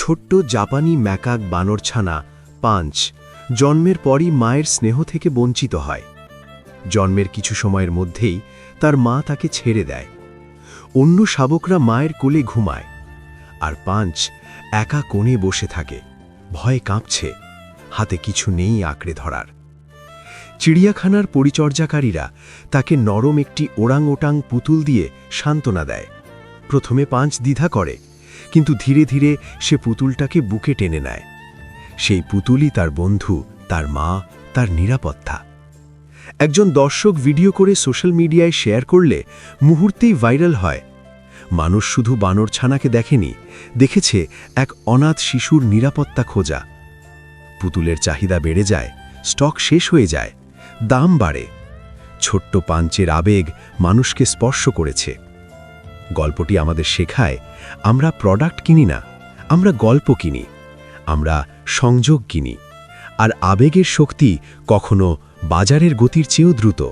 ছোট্ট জাপানি macaque বানরছানা punch জন্মের পরই মায়ের স্নেহ থেকে বঞ্চিত হয়। জন্মের কিছু সময়ের মধ্যেই তার মা তাকে ছেড়ে দেয়। অন্য শাবকরা মায়ের কোলে ঘুমায়, আর পাঞ্চ একা কোণে বসে থাকে, ভয়ে কাঁপছে, হাতে কিছু নেই আঁকড়ে ধরার। চিড়িয়াখানার পরিচর্যাকারীরা তাকে নরম একটি ওরাং-ওটাং পুতুল দিয়ে সান্ত্বনা দেয়। প্রথমে পাঞ্চ দ্বিধা করে, কিন্তু ধীরে ধীরে সে পুতুলটাকে বুকে টেনে নেয়। সেই পুতুলই তার বন্ধু, তার মা, তার নিরাপত্তা। একজন দর্শক ভিডিও করে সোশ্যাল মিডিয়ায় শেয়ার করলে মুহূর্তেই ভাইরাল হয়। মানুষ শুধু বানরছানাকে দেখেনি, দেখেছে এক অনাথ শিশুর নিরাপত্তা খোঁজা। পুতুলের চাহিদা বেড়ে যায়, স্টক শেষ হয়ে যায়, দাম বাড়ে। ছোট্ট পাঞ্চের আবেগ মানুষকে স্পর্শ করেছে। গল্পটি আমাদের শেখায়, আমরা প্রোডাক্ট কিনি না, আমরা গল্প কিনি, আমরা সংযোগ কিনি। আর আবেগের শক্তি কখনো বাজারের গতির চেয়েও দ্রুত।